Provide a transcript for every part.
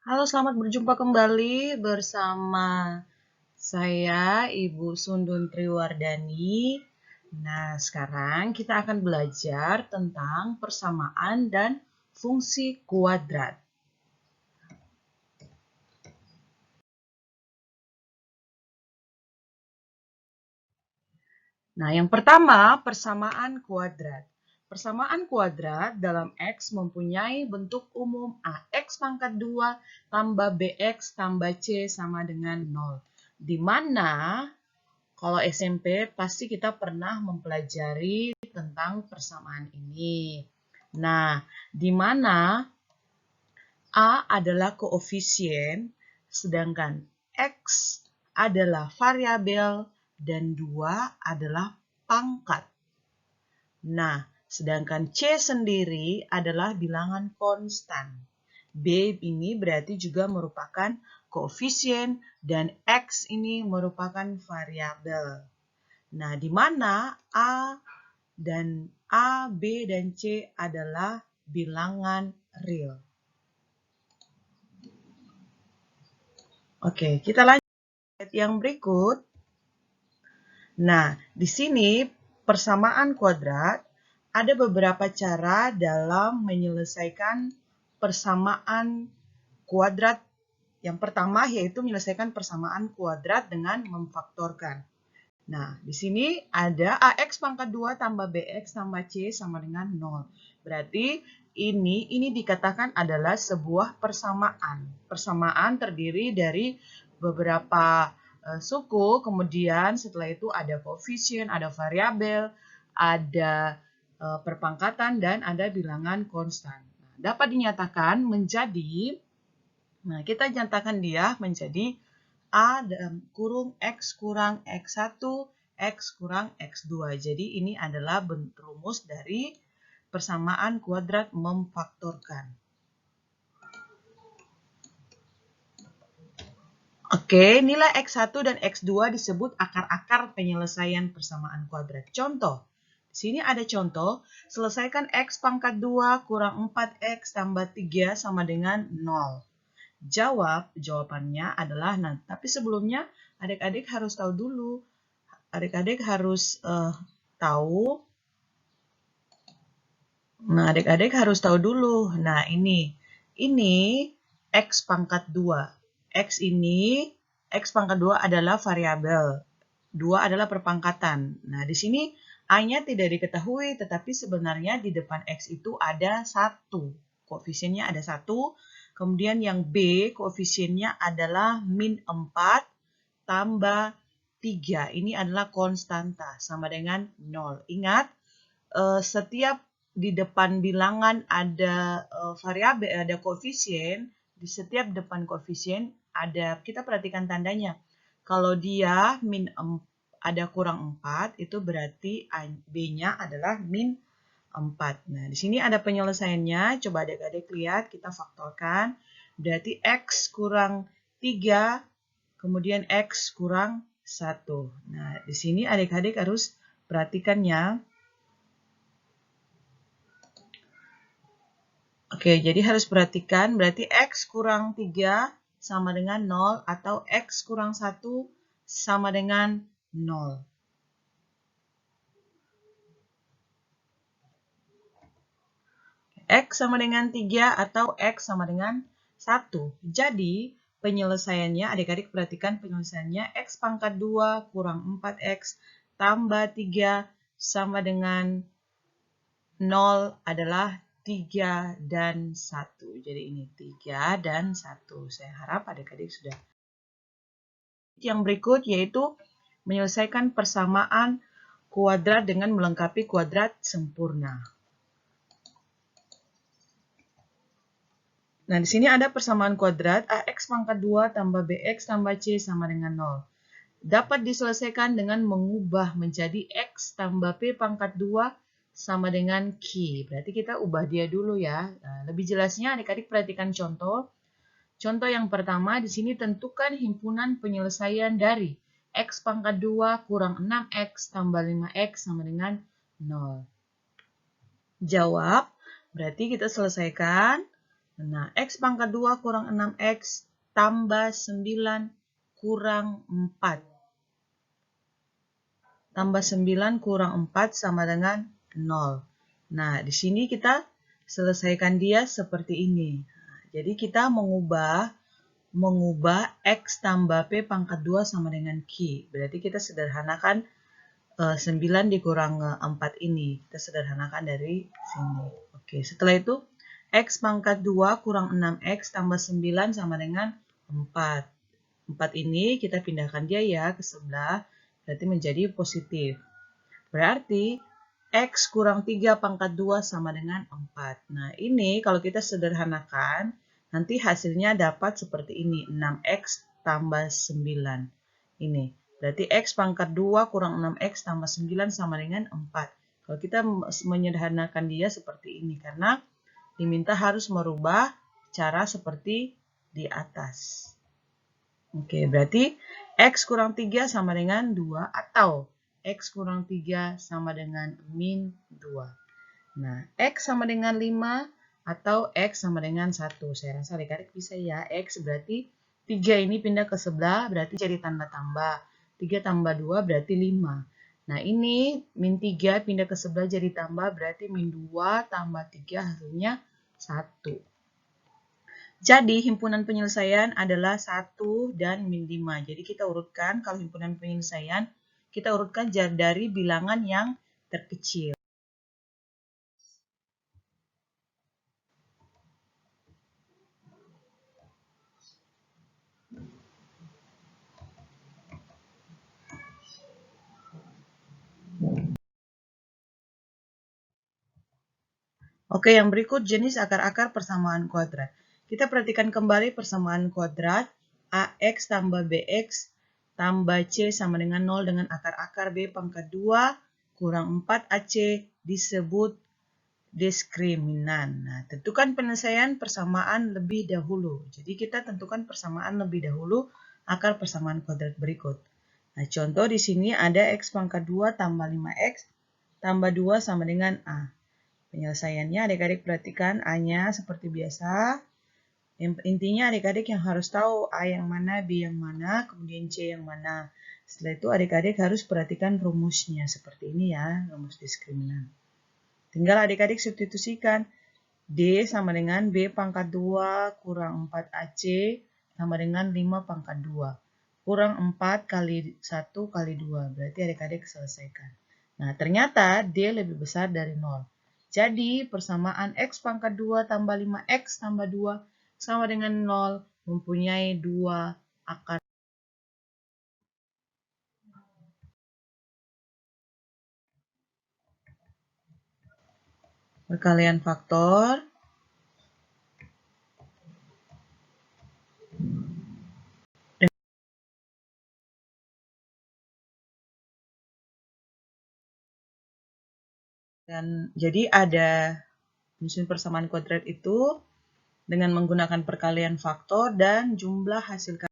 Halo, selamat berjumpa kembali bersama saya, Ibu Sundun Triwardani. Nah, sekarang kita akan belajar tentang persamaan dan fungsi kuadrat. Nah, yang pertama, persamaan kuadrat. Persamaan kuadrat dalam X mempunyai bentuk umum AX pangkat 2 tambah BX tambah C sama dengan 0. Di mana kalau SMP pasti kita pernah mempelajari tentang persamaan ini. Nah, di mana A adalah koefisien, sedangkan X adalah variabel dan 2 adalah pangkat. Nah, sedangkan C sendiri adalah bilangan konstan. B ini berarti juga merupakan koefisien dan X ini merupakan variabel. Nah, di mana A, B, dan C adalah bilangan real. Oke, kita lanjut yang berikut. Nah, di sini persamaan kuadrat ada beberapa cara dalam menyelesaikan persamaan kuadrat. Yang pertama yaitu menyelesaikan persamaan kuadrat dengan memfaktorkan. Nah, di sini ada AX pangkat 2 tambah BX tambah C sama dengan 0. Berarti ini dikatakan adalah sebuah persamaan. Persamaan terdiri dari beberapa suku, kemudian setelah itu ada koefisien, ada variabel, ada perpangkatan, dan ada bilangan konstan. Nah, dapat dinyatakan menjadi, kita nyatakan dia menjadi A dalam kurung X kurang X1, X kurang X2. Jadi ini adalah bentuk rumus dari persamaan kuadrat memfaktorkan. Oke, nilai X1 dan X2 disebut akar-akar penyelesaian persamaan kuadrat. Contoh, di sini ada contoh, selesaikan X pangkat 2 kurang 4X tambah 3 sama dengan 0. Jawabannya adalah, nah, tapi sebelumnya adik-adik harus tahu dulu. Adik-adik harus tahu. Nah, adik-adik harus tahu dulu. Nah, ini X pangkat 2. X pangkat 2 adalah variabel. 2 adalah perpangkatan. Nah, di sini A-nya tidak diketahui, tetapi sebenarnya di depan X itu ada 1. Koefisiennya ada 1. Kemudian yang B, koefisiennya adalah min 4 tambah 3. Ini adalah konstanta, sama dengan 0. Ingat, setiap di depan bilangan ada variabel, ada koefisien, di setiap depan koefisien ada, kita perhatikan tandanya. Kalau dia ada kurang 4, itu berarti B-nya adalah min 4. Nah, di sini ada penyelesaiannya. Coba adik-adik lihat, kita faktorkan. Berarti X kurang 3, kemudian X kurang 1. Nah, di sini adik-adik harus perhatikannya. Oke, jadi harus perhatikan, berarti X kurang 3 sama dengan 0, atau X kurang 1 sama dengan 0. X sama dengan 3 atau X sama dengan 1. Jadi, penyelesaiannya, adik-adik perhatikan penyelesaiannya, X pangkat 2 kurang 4X tambah 3 sama dengan 0 adalah 3 dan 1. Jadi ini 3 dan 1. Saya harap adik-adik sudah. Yang berikut yaitu menyelesaikan persamaan kuadrat dengan melengkapi kuadrat sempurna. Nah, di sini ada persamaan kuadrat AX pangkat 2 tambah BX tambah C sama dengan 0. Dapat diselesaikan dengan mengubah menjadi X tambah P pangkat 2 sama dengan Q. Berarti kita ubah dia dulu ya. Nah, lebih jelasnya adik-adik perhatikan contoh. Contoh yang pertama, di sini tentukan himpunan penyelesaian dari X pangkat 2 kurang 6X tambah 5X sama dengan 0. Jawab, berarti kita selesaikan. Nah, X pangkat 2 kurang 6X tambah 9 kurang 4. Tambah 9 kurang 4 sama dengan 0. Nah, di sini kita selesaikan dia seperti ini. Nah, jadi kita mengubah X tambah P pangkat 2 sama dengan Q. Berarti kita sederhanakan 9 dikurang 4 ini. Kita sederhanakan dari sini. Oke, setelah itu X pangkat 2 kurang 6X tambah 9 sama dengan 4. 4 ini kita pindahkan dia ya ke sebelah. Berarti menjadi positif. Berarti X kurang 3 pangkat 2 sama dengan 4. Nah, ini kalau kita sederhanakan, nanti hasilnya dapat seperti ini. 6X tambah 9. Ini. Berarti X pangkat 2 kurang 6X tambah 9 sama dengan 4. Kalau kita menyederhanakan dia seperti ini, karena diminta harus merubah cara seperti di atas. Oke, berarti X kurang 3 sama dengan 2 atau X kurang 3 sama dengan min 2. Nah, X sama dengan 5 atau X sama dengan 1. Saya rasa adik-adik bisa ya. X berarti 3 ini pindah ke sebelah, berarti jadi tanda tambah. 3 tambah 2 berarti 5. Nah, ini min 3 pindah ke sebelah jadi tambah, berarti min 2 tambah 3 hasilnya 1. Jadi himpunan penyelesaian adalah 1 dan min 5. Jadi kita urutkan, kalau himpunan penyelesaian, kita urutkan dari bilangan yang terkecil. Oke, yang berikut jenis akar-akar persamaan kuadrat. Kita perhatikan kembali persamaan kuadrat AX tambah BX tambah C sama dengan 0 dengan akar-akar B pangkat 2 kurang 4 AC disebut diskriminan. Nah, tentukan penyelesaian persamaan lebih dahulu. Jadi kita tentukan persamaan lebih dahulu akar persamaan kuadrat berikut. Nah, contoh di sini ada X pangkat 2 tambah 5X tambah 2 sama dengan A. Penyelesaiannya adik-adik perhatikan A-nya seperti biasa. Intinya adik-adik yang harus tahu A yang mana, B yang mana, kemudian C yang mana. Setelah itu adik-adik harus perhatikan rumusnya seperti ini ya, rumus diskriminan. Tinggal adik-adik substitusikan. D sama dengan B pangkat 2 kurang 4AC sama dengan 5 pangkat 2. Kurang 4 kali 1 kali 2. Berarti adik-adik selesaikan. Nah, ternyata D lebih besar dari 0. Jadi, persamaan X pangkat 2 tambah 5X tambah 2 sama dengan 0 mempunyai 2 akar. Perkalian faktor. Dan jadi ada menyusun persamaan kuadrat itu dengan menggunakan perkalian faktor dan jumlah hasil.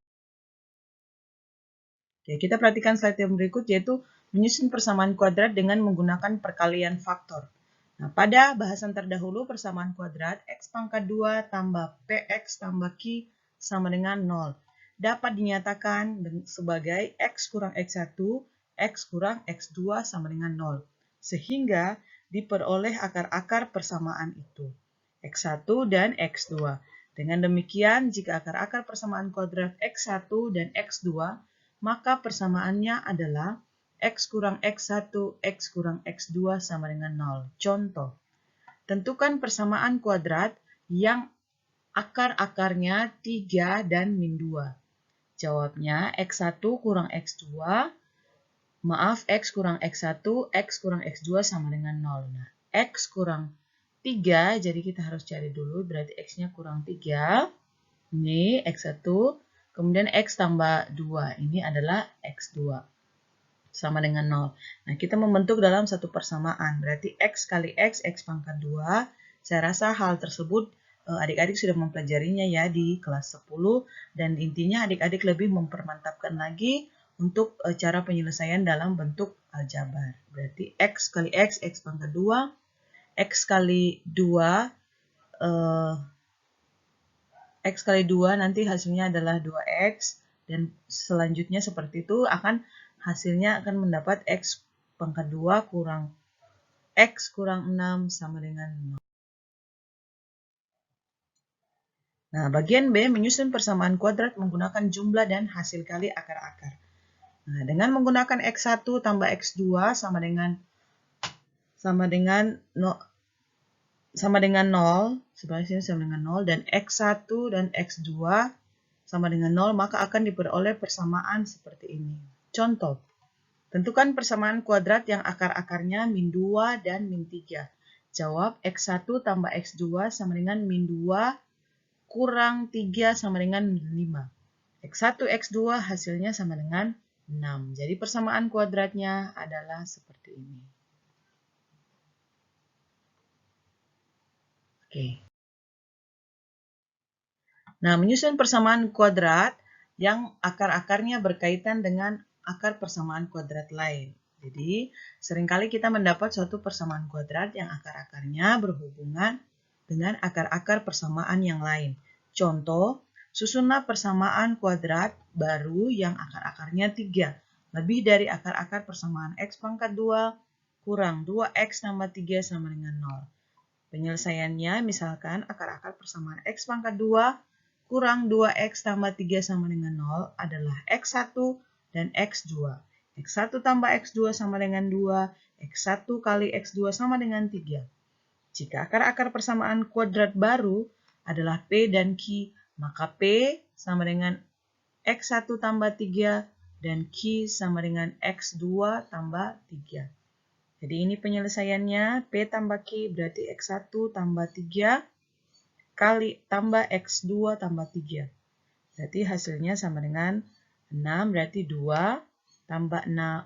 Oke, kita perhatikan slide yang berikut yaitu menyusun persamaan kuadrat dengan menggunakan perkalian faktor. Nah, pada bahasan terdahulu persamaan kuadrat X pangkat 2 tambah PX tambah Q sama dengan 0 dapat dinyatakan sebagai X kurang X1, X kurang X2 sama dengan 0. Sehingga diperoleh akar-akar persamaan itu, X1 dan X2. Dengan demikian, jika akar-akar persamaan kuadrat X1 dan X2, maka persamaannya adalah X kurang X1, X kurang X2 sama dengan 0. Contoh, tentukan persamaan kuadrat yang akar-akarnya 3 dan min 2. Jawabnya X1 kurang X2, maaf X kurang X1, X kurang X2 sama dengan 0. Nah, X kurang 3, jadi kita harus cari dulu, berarti X-nya kurang 3. Ini X1, kemudian X tambah 2, ini adalah X2. Sama dengan 0. Nah, kita membentuk dalam satu persamaan, berarti X kali X, X pangkat 2. Saya rasa hal tersebut adik-adik sudah mempelajarinya ya di kelas 10, dan intinya adik-adik lebih mempermantapkan lagi untuk cara penyelesaian dalam bentuk aljabar. Berarti X kali X pangkat 2, X kali 2, X kali 2 nanti hasilnya adalah 2X. Dan selanjutnya seperti itu hasilnya akan mendapat X pangkat 2 kurang X kurang 6 sama dengan 0. Nah, bagian B menyusun persamaan kuadrat menggunakan jumlah dan hasil kali akar-akar. Nah, dengan menggunakan X1 tambah X2 sama dengan 0, sebenarnya sama dengan 0, dan X1 dan X2 sama dengan 0, maka akan diperoleh persamaan seperti ini. Contoh, tentukan persamaan kuadrat yang akar-akarnya min 2 dan min 3. Jawab X1 tambah X2 sama dengan min 2 kurang 3 sama dengan 5. X1, X2 hasilnya sama dengan 6. Jadi persamaan kuadratnya adalah seperti ini. Oke. Nah, menyusun persamaan kuadrat yang akar-akarnya berkaitan dengan akar persamaan kuadrat lain. Jadi, seringkali kita mendapat suatu persamaan kuadrat yang akar-akarnya berhubungan dengan akar-akar persamaan yang lain. Contoh, susunlah persamaan kuadrat baru yang akar-akarnya 3. Lebih dari akar-akar persamaan X pangkat 2 kurang 2X tambah 3 sama dengan 0. Penyelesaiannya, misalkan akar-akar persamaan X pangkat 2 kurang 2X tambah 3 sama dengan 0 adalah X1 dan X2. X1 tambah X2 sama dengan 2, X1 kali X2 sama dengan 3. Jika akar-akar persamaan kuadrat baru adalah P dan Q, maka P sama dengan X1 tambah 3 dan Q sama dengan X2 tambah 3. Jadi ini penyelesaiannya, P tambah Q berarti X1 tambah 3 kali tambah X2 tambah 3. Berarti hasilnya sama dengan 6, berarti 2 tambah 2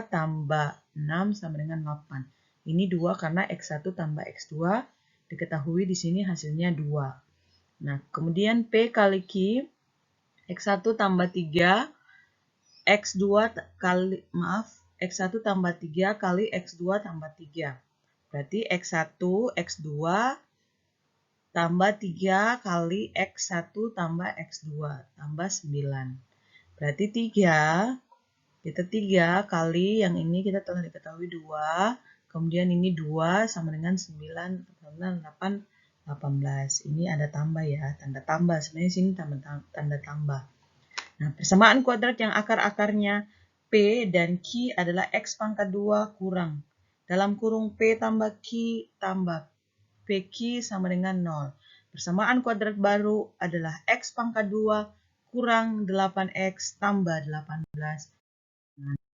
tambah 6 sama dengan 8. Ini 2 karena X1 tambah X2, diketahui di sini hasilnya 2. Nah, kemudian P kali Q, X1 tambah 3, X1 tambah 3 kali X2 tambah 3. Berarti X1, X2 tambah 3 kali X1 tambah X2 tambah 9. Berarti 3 kali yang ini kita telah diketahui 2. Kemudian ini 2 sama dengan 9, 8, 18. Ini ada tambah ya, tanda tambah. Sebenarnya sini tanda tambah. Nah, persamaan kuadrat yang akar-akarnya P dan Q adalah X pangkat 2 kurang. Dalam kurung P tambah Q tambah PQ sama dengan 0. Persamaan kuadrat baru adalah X pangkat 2 kurang 8X tambah 18